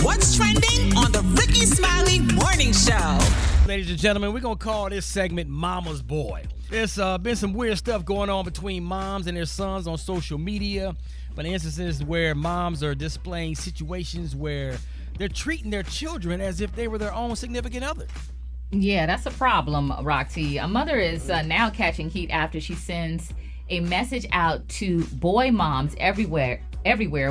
what's trending on the Rickey Smiley Morning Show. Ladies and gentlemen, we're going to call this segment Mama's Boy. There's been some weird stuff going on between moms and their sons on social media, but instances where moms are displaying situations where they're treating their children as if they were their own significant other. Yeah, that's a problem, Roxy. A mother is now catching heat after she sends a message out to boy moms everywhere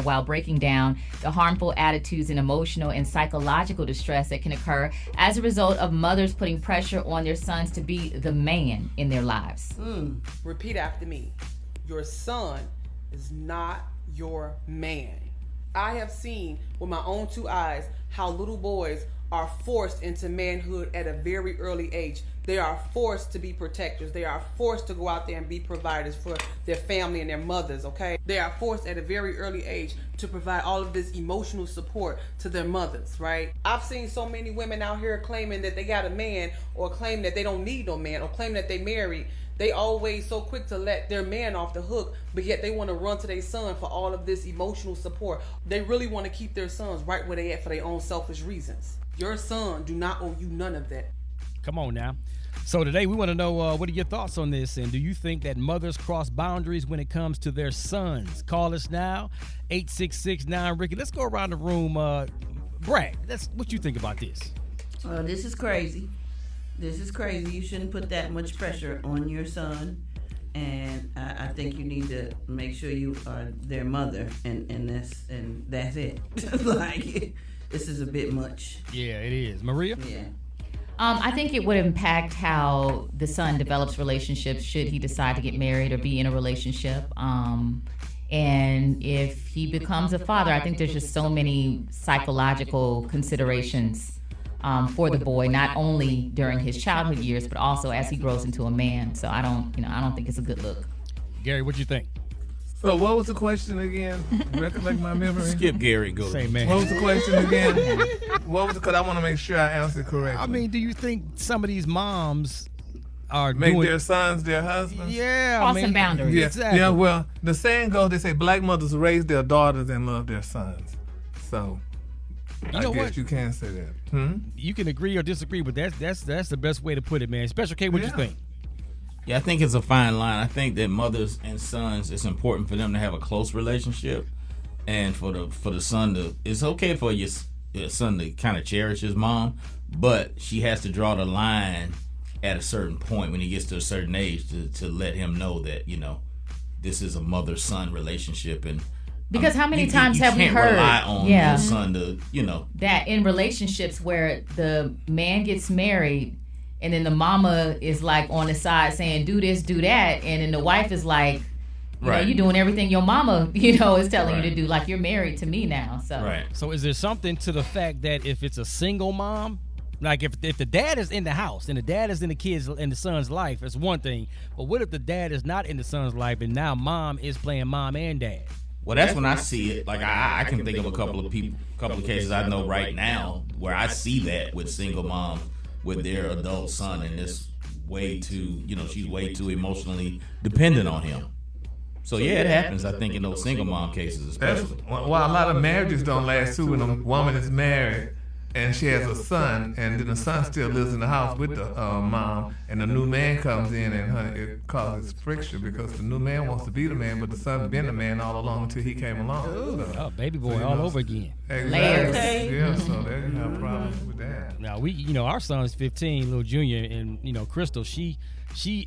while breaking down the harmful attitudes and emotional and psychological distress that can occur as a result of mothers putting pressure on their sons to be the man in their lives. Repeat after me. Your son is not your man. I have seen with my own two eyes how little boys are forced into manhood at a very early age. They are forced to be protectors. They are forced to go out there and be providers for their family and their mothers, okay? They are forced at a very early age to provide all of this emotional support to their mothers, right? I've seen so many women out here claiming that they got a man, or claim that they don't need no man, or claim that they married. They always so quick to let their man off the hook, but yet they want to run to their son for all of this emotional support. They really want to keep their sons right where they at for their own selfish reasons. Your son do not owe you none of that. Come on now. So today we want to know what are your thoughts on this, and do you think that mothers cross boundaries when it comes to their sons? Call us now, 866-9-RICKY. Let's go around the room. Brad, what you think about this? This is crazy. This is crazy. You shouldn't put that much pressure on your son, and I think you need to make sure you are their mother, and that's it. Like, this is a bit much. Yeah, it is. Maria? Yeah. I think it would impact how the son develops relationships should he decide to get married or be in a relationship. And if he becomes a father, I think there's just so many psychological considerations for the boy, not only during his childhood years, but also as he grows into a man. So I don't think it's a good look. Gary, what you think? So what was the question again? Recollect my memory. Skip Gary, go. Same man. What was the question again? Because I want to make sure I answered correctly. I mean, do you think some of these moms are make their sons their husbands? Yeah, crossing boundaries. Yeah, exactly. yeah. Well, the saying goes, they say black mothers raise their daughters and love their sons. So I guess you can say that. You can agree or disagree, but that's the best way to put it, man. Special K, what you think? Yeah, I think it's a fine line. I think that mothers and sons, it's important for them to have a close relationship, and for the son to, it's okay for your son to kind of cherish his mom, but she has to draw the line at a certain point when he gets to a certain age to let him know that, this is a mother-son relationship. And because how many times have we heard rely on your son to, that in relationships where the man gets married and then the mama is like on the side saying, do this, do that. And then the wife is like, you're doing everything your mama, is telling you to do. Like, you're married to me now. So is there something to the fact that if it's a single mom, like if the dad is in the house and the dad is in the son's life, it's one thing. But what if the dad is not in the son's life and now mom is playing mom and dad? Well, that's when I see it. Like, I can think of a couple of cases I know right now where I see that with single moms with their adult son, and it's way too, she's way too emotionally dependent on him. So yeah, it happens, I think, in those single mom cases especially. Well, a lot of marriages don't last too when a woman is married and she has a son, and then the son still lives in the house with the mom, and the new man comes in, and it causes friction because the new man wants to be the man, but the son been the man all along until he came along. Oh, baby boy, all over again. Exactly. Yeah, so there you have problems with that. Now our son's 15, little junior, and Crystal, she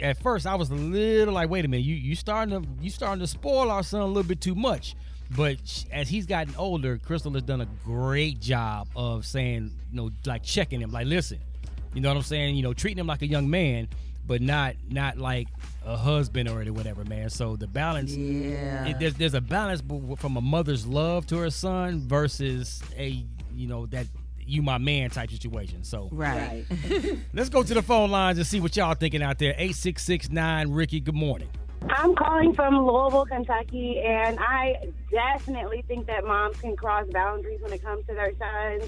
at first I was a little like, wait a minute, you starting to spoil our son a little bit too much. But as he's gotten older, Crystal has done a great job of saying, like checking him, like, listen, you know what I'm saying? Treating him like a young man, but not like a husband or whatever, man. So the balance, there's a balance from a mother's love to her son versus that you my man type situation. So right. Let's go to the phone lines and see what y'all thinking out there. 866-9-RICKY, good morning. I'm calling from Louisville, Kentucky, and I definitely think that moms can cross boundaries when it comes to their sons.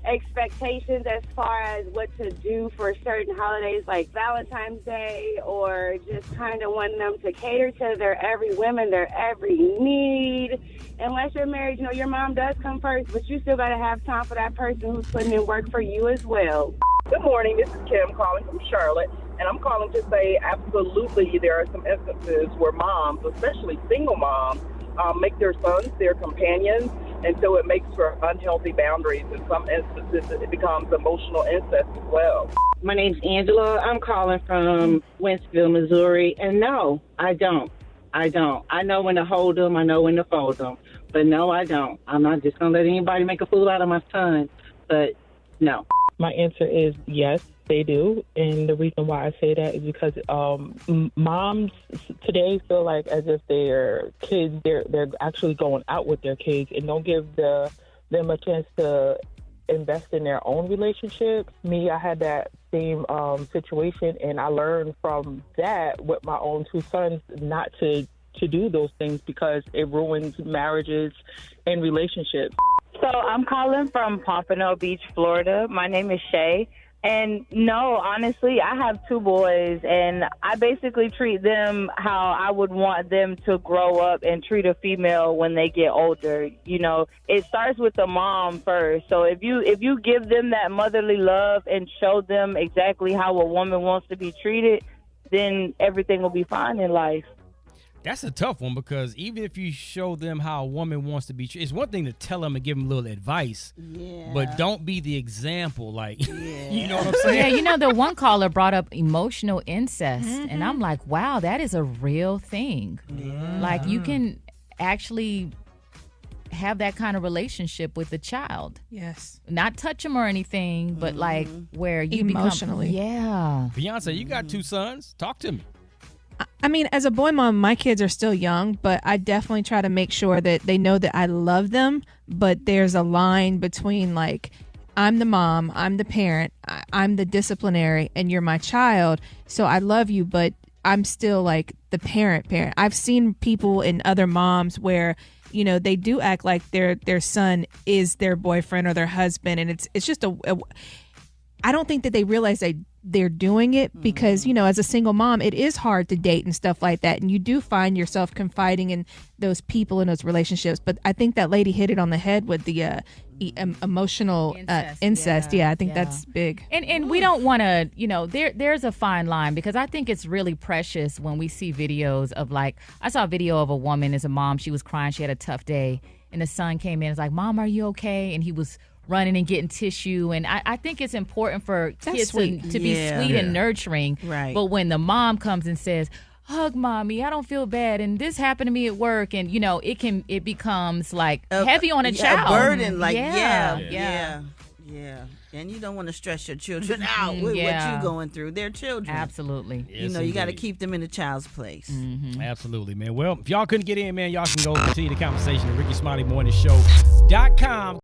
expectations as far as what to do for certain holidays like Valentine's Day, or just kind of wanting them to cater to their every woman, their every need. Unless you're married, you know, your mom does come first, but you still got to have time for that person who's putting in work for you as well. Good morning. This is Kim calling from Charlotte, and I'm calling to say absolutely there are some instances where moms, especially single moms, make their sons their companions, and so it makes for unhealthy boundaries. In some instances, it becomes emotional incest as well. My name's Angela. I'm calling from Wentzville, Missouri, and no, I don't. I know when to hold them. I know when to fold them. But no, I don't. I'm not just going to let anybody make a fool out of my son. But no. My answer is yes, they do. And the reason why I say that is because moms today feel like as if their kids, they're actually going out with their kids and don't give them a chance to invest in their own relationships. Me, I had that same situation, and I learned from that with my own two sons not to do those things because it ruins marriages and relationships. So I'm calling from Pompano Beach, Florida. My name is Shay. And no, honestly, I have two boys, and I basically treat them how I would want them to grow up and treat a female when they get older. You know, it starts with the mom first. So if you give them that motherly love and show them exactly how a woman wants to be treated, then everything will be fine in life. That's a tough one, because even if you show them how a woman wants to be treated, it's one thing to tell them and give them a little advice, but don't be the example. Like, you know what I'm saying? Yeah, you know, the one caller brought up emotional incest, and I'm like, wow, that is a real thing. Like, you can actually have that kind of relationship with a child. Yes. Not touch them or anything, but like where you emotionally. Beyonce, you got two sons. Talk to me. I mean, as a boy mom, my kids are still young, but I definitely try to make sure that they know that I love them, but there's a line between, like, I'm the mom, I'm the parent, I'm the disciplinary, and you're my child, so I love you, but I'm still, like, the parent. I've seen people and other moms where, you know, they do act like their son is their boyfriend or their husband, and it's just I don't think that they realize they're doing it because, you know, as a single mom, it is hard to date and stuff like that. And you do find yourself confiding in those people in those relationships. But I think that lady hit it on the head with the emotional incest. Yeah, I think that's big. And we don't want to, you know, there's a fine line, because I think it's really precious when we see videos of, like, I saw a video of a woman as a mom. She was crying. She had a tough day. And the son came in and was like, Mom, are you okay? And he was running and getting tissue. And I think it's important for kids to be sweet and nurturing. Right. But when the mom comes and says, hug mommy, I don't feel bad, and this happened to me at work, and, you know, it becomes like heavy on a child. A burden, like, yeah. And you don't want to stress your children out with what you're going through. They're children. Absolutely. Yes, you know, you got to keep them in a child's place. Absolutely, man. Well, if y'all couldn't get in, man, y'all can go continue the conversation at RickeySmileyMorningShow.com.